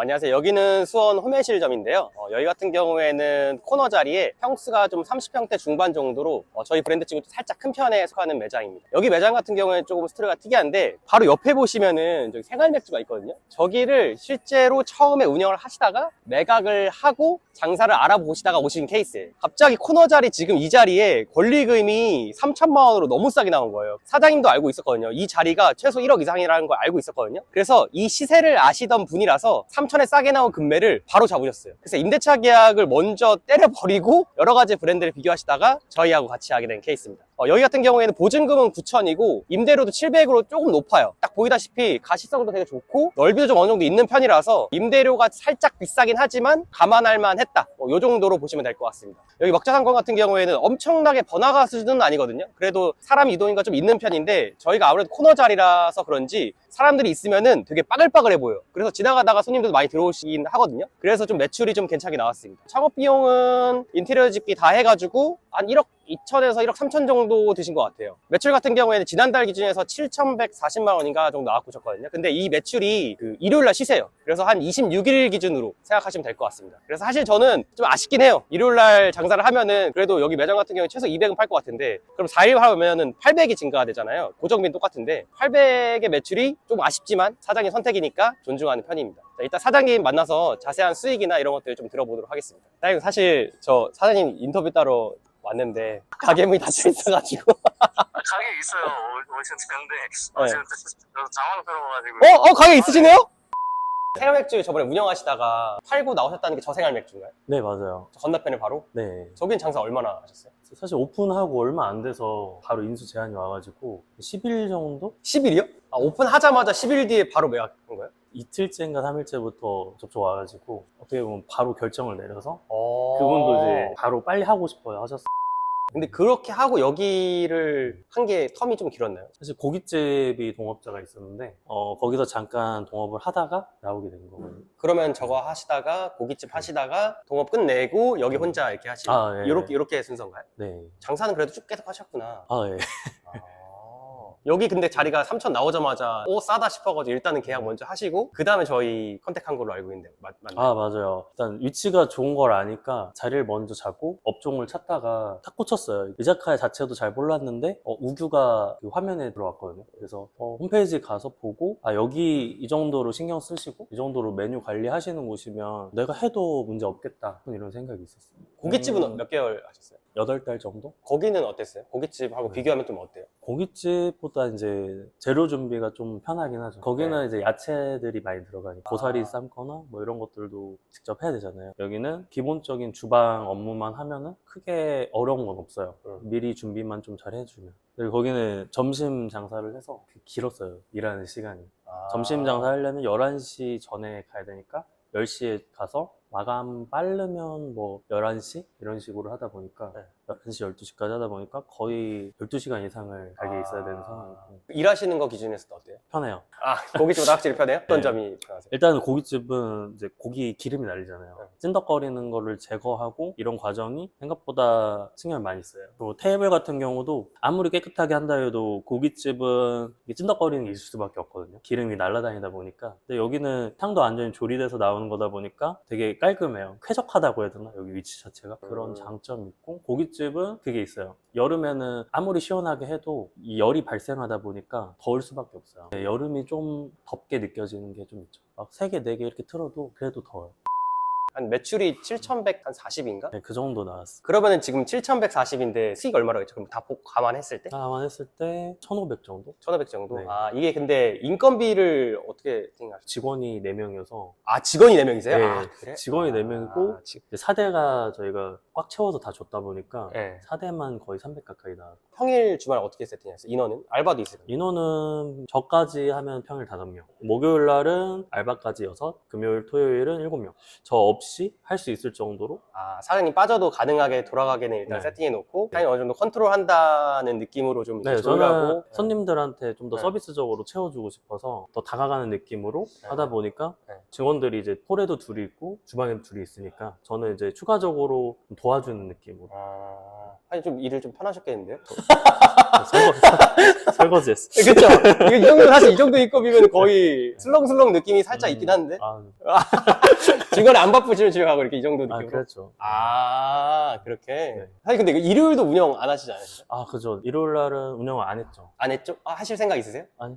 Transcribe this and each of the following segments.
안녕하세요. 여기는 수원 홈앤실점인데요. 여기 같은 경우에는 코너 자리에 평수가 좀 30평대 중반 정도로 저희 브랜드 치고 살짝 큰 편에 속하는 매장입니다. 여기 매장 같은 경우에는 조금 스토리가 특이한데 바로 옆에 보시면은 저기 생활 맥주가 있거든요. 저기를 실제로 처음에 운영을 하시다가 매각을 하고 장사를 알아보시다가 오신 케이스예요. 갑자기 코너 자리 지금 이 자리에 권리금이 3천만 원으로 너무 싸게 나온 거예요. 사장님도 알고 있었거든요. 이 자리가 최소 1억 이상이라는 걸 알고 있었거든요. 그래서 이 시세를 아시던 분이라서 3천에 싸게 나온 금매를 바로 잡으셨어요. 그래서 임대차 계약을 먼저 때려버리고 여러 가지 브랜드를 비교하시다가 저희하고 같이 하게 된 케이스입니다. 여기 같은 경우에는 보증금은 9천이고 임대료도 700으로 조금 높아요. 딱 보이다시피 가시성도 되게 좋고 넓이도 좀 어느 정도 있는 편이라서 임대료가 살짝 비싸긴 하지만 감안할 만했다. 이 정도로 보시면 될 것 같습니다. 여기 먹자상권 같은 경우에는 엄청나게 번화가 수준은 아니거든요. 그래도 사람 이동이가 좀 있는 편인데 저희가 아무래도 코너 자리라서 그런지 사람들이 있으면은 되게 빠글빠글해 보여요. 그래서 지나가다가 손님들도 많이 들어오시긴 하거든요. 그래서 좀 매출이 좀 괜찮게 나왔습니다. 창업 비용은 인테리어 집기 다 해가지고 한 1억 2천에서 1억 3천 정도 드신 것 같아요. 매출 같은 경우에는 지난달 기준에서 7,140만 원인가 정도 나왔고 있었거든요. 근데 이 매출이 그 일요일날 쉬세요. 그래서 한 26일 기준으로 생각하시면 될 것 같습니다. 그래서 사실 저는 좀 아쉽긴 해요. 일요일날 장사를 하면은 그래도 여기 매장 같은 경우에 최소 200은 팔 것 같은데 그럼 4일 하면은 800이 증가되잖아요. 고정비는 똑같은데 800의 매출이 좀 아쉽지만 사장님 선택이니까 존중하는 편입니다. 자, 이따 사장님 만나서 자세한 수익이나 이런 것들 좀 들어보도록 하겠습니다. 사장님, 사실 저 사장님 인터뷰 따러 왔는데 가게 문이 닫혀 있어가지고 가게 있어요. 오셨는데 네. 지금 당황스러워가지고. 가게 있으시네요? 생활맥주 저번에 운영하시다가 팔고 나오셨다는 게 저 생활맥주인가요? 네, 맞아요. 저 건너편에 바로? 네. 저긴 장사 얼마나 하셨어요? 사실 오픈하고 얼마 안 돼서 바로 인수 제한이 와가지고 10일 정도? 10일이요? 오픈하자마자 10일 뒤에 바로 매각한 거예요? 이틀째인가 3일째부터 접촉 와가지고 어떻게 보면 바로 결정을 내려서 그분도 그분도 이제 바로 빨리 하고 싶어요 하셨어요. 근데 그렇게 하고 여기를 한 게 텀이 좀 길었나요? 사실 고깃집이 동업자가 있었는데 거기서 잠깐 동업을 하다가 나오게 된 거거든요. 그러면 저거 하시다가 고깃집 하시다가 동업 끝내고 여기 혼자 이렇게 하시고 네. 요렇게 순서인가요? 네. 장사는 그래도 쭉 계속 하셨구나. 네. 여기 근데 자리가 3천 나오자마자 싸다 싶어가지고 일단은 계약 먼저 하시고 그 다음에 저희 컨택한 걸로 알고 있는데 맞나요? 맞아요. 일단 위치가 좋은 걸 아니까 자리를 먼저 잡고 업종을 찾다가 탁 꽂혔어요. 이자카야 자체도 잘 몰랐는데 우규가 그 화면에 들어왔거든요. 그래서 홈페이지 가서 보고 여기 이 정도로 신경 쓰시고 이 정도로 메뉴 관리하시는 곳이면 내가 해도 문제 없겠다 이런 생각이 있었어요. 고깃집은 몇 개월 하셨어요? 8달 정도? 거기는 어땠어요? 고깃집하고 비교하면 좀 어때요? 고깃집보다 이제 재료 준비가 좀 편하긴 하죠. 거기는 이제 야채들이 많이 들어가니까 고사리 삶거나 뭐 이런 것들도 직접 해야 되잖아요. 여기는 기본적인 주방 업무만 하면은 크게 어려운 건 없어요. 미리 준비만 좀 잘 해주면. 그리고 거기는 점심 장사를 해서 길었어요. 일하는 시간이. 점심 장사 하려면 11시 전에 가야 되니까 10시에 가서 마감 빠르면 뭐 11시? 이런 식으로 하다 보니까 11시, 12시까지 하다 보니까 거의 12시간 이상을 가게에 있어야 되는 상황이고 일하시는 거 기준에서도 어때요? 편해요. 고깃집보다 확실히 편해요? 어떤 네. 점이 편하세요? 일단 고깃집은 이제 고기 기름이 날리잖아요. 찐덕거리는 거를 제거하고 이런 과정이 생각보다 신경을 많이 써요. 또 테이블 같은 경우도 아무리 깨끗하게 한다 해도 고깃집은 찐덕거리는 게 있을 수밖에 없거든요. 기름이 날아다니다 보니까. 근데 여기는 탕도 완전히 조리돼서 나오는 거다 보니까 되게 깔끔해요. 쾌적하다고 해야 되나? 여기 위치 자체가. 그런 장점이 있고 고깃집은 그게 있어요. 여름에는 아무리 시원하게 해도 이 열이 발생하다 보니까 더울 수밖에 없어요. 네, 여름이 좀 덥게 느껴지는 게 좀 있죠. 막 3개, 4개 이렇게 틀어도 그래도 더워요. 한 매출이 7,140인가? 네, 그 정도 나왔어요. 그러면은 지금 7,140인데 수익 얼마라고 했죠? 그럼 다 감안했을 때? 감안했을 때 1,500 정도? 1,500 정도? 네. 이게 근데 인건비를 어떻게 생각하세요? 직원이 4명이어서 직원이 4명이세요? 네, 그래? 직원이 4명이고 이제 4대가 저희가 꽉 채워서 다 줬다 보니까 네. 4대만 거의 300 가까이 나왔고 평일 주말 어떻게 세팅했어요? 인원은? 알바도 있어요? 인원은 저까지 하면 평일 5명, 목요일 날은 알바까지 6, 금요일, 토요일은 7명. 저 없이 할 수 있을 정도로. 사장님 빠져도 가능하게 돌아가게는 일단 네. 세팅해놓고 사장님 어느 정도 컨트롤한다는 느낌으로 좀 네, 조율하고 저는 손님들한테 좀 더 네. 서비스적으로 채워주고 싶어서 더 다가가는 느낌으로 네. 하다 보니까 네. 직원들이 이제 홀에도 둘이 있고 주방에도 둘이 있으니까 저는 이제 추가적으로 좀 도와주는 느낌으로. 아니 좀 일을 좀 편하셨겠는데요? 설거지 했어. 그쵸? 이 정도, 사실 이 정도 인건비면 거의 슬렁슬렁 느낌이 살짝 있긴 한데. 아, 중간에 안 바쁘시면 집에 가고 이렇게 이 정도 느낌으로. 그랬죠. 그렇게. 네. 사실 근데 일요일도 운영 안 하시지 않으세요? 아, 그죠. 일요일 날은 운영을 안 했죠. 안 했죠? 하실 생각 있으세요? 아니.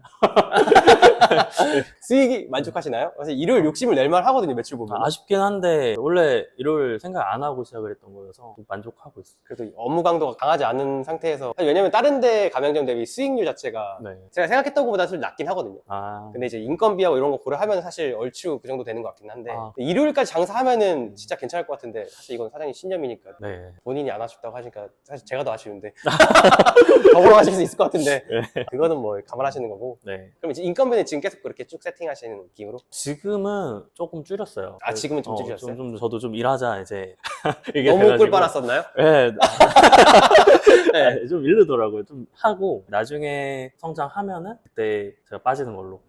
수익이 만족하시나요? 사실 일요일 욕심을 낼 만 하거든요, 매출 보면. 아쉽긴 한데, 원래 일요일 생각 안 하고 시작을 했던 거여서 좀 만족하고 있어요. 그래도 업무 강도가 강하지 않은 상태에서. 사실 왜냐면 다른 데 가맹점 대비 수익률 자체가 네. 제가 생각했던 것보다 좀 낮긴 하거든요. 아, 근데 이제 인건비하고 이런 거 고려하면 사실 얼추 그 정도 되는 것 같긴 한데 아. 일요일까지 장사하면은 진짜 괜찮을 것 같은데 사실 이건 사장님 신념이니까 네. 본인이 안 하셨다고 하시니까 사실 제가 더 아쉬운데 더 벌어가실 수 있을 것 같은데 그거는 뭐 감안하시는 거고. 네. 그럼 이제 인건비는 지금 계속 그렇게 쭉 세팅하시는 느낌으로? 지금은 조금 줄였어요. 지금은 좀 줄이셨어요? 저도 좀 일하자, 이제. 이게 너무 돼가지고. 꿀 빨았었나요? 네. 네. 좀 이르더라고요. 좀 하고, 나중에 성장하면은, 그때 제가 빠지는 걸로.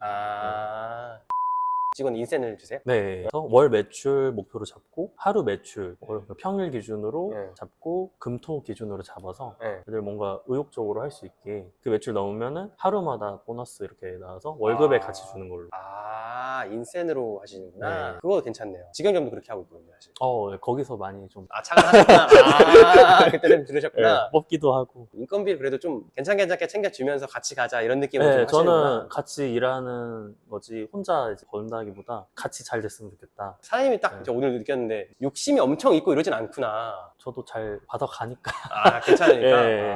직원 인센을 주세요? 네. 그래서 월 매출 목표로 잡고, 하루 매출, 평일 기준으로 네. 잡고, 금토 기준으로 잡아서, 네. 애들 뭔가 의욕적으로 할 수 있게, 그 매출 넘으면은 하루마다 보너스 이렇게 나와서 월급에 같이 주는 걸로. 인센으로 하시는구나. 네. 그거 괜찮네요. 직영점도 그렇게 하고 있거든요, 사실. 네, 거기서 많이 좀 착안하셨구나. 그때는 들으셨구나. 뽑기도 하고. 인건비를 그래도 좀 괜찮게 챙겨주면서 같이 가자 이런 느낌으로 네, 좀 하시는구나. 저는 같이 일하는 거지 혼자 이제 번다기보다 같이 잘 됐으면 좋겠다. 사장님이 딱 네. 저 오늘 느꼈는데 욕심이 엄청 있고 이러진 않구나. 저도 잘 받아가니까 괜찮으니까. 네,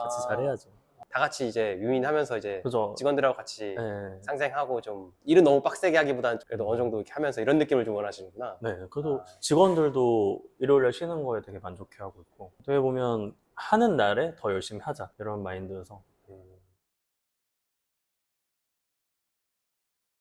같이 잘해야죠. 다 같이 이제 유인하면서 이제 그죠? 직원들하고 같이 네. 상생하고 좀 일은 너무 빡세게 하기보다는 그래도 어느 정도 이렇게 하면서 이런 느낌을 좀 원하시는구나. 네, 그래도 직원들도 일요일에 쉬는 거에 되게 만족해하고 있고, 어떻게 보면 하는 날에 더 열심히 하자 이런 마인드여서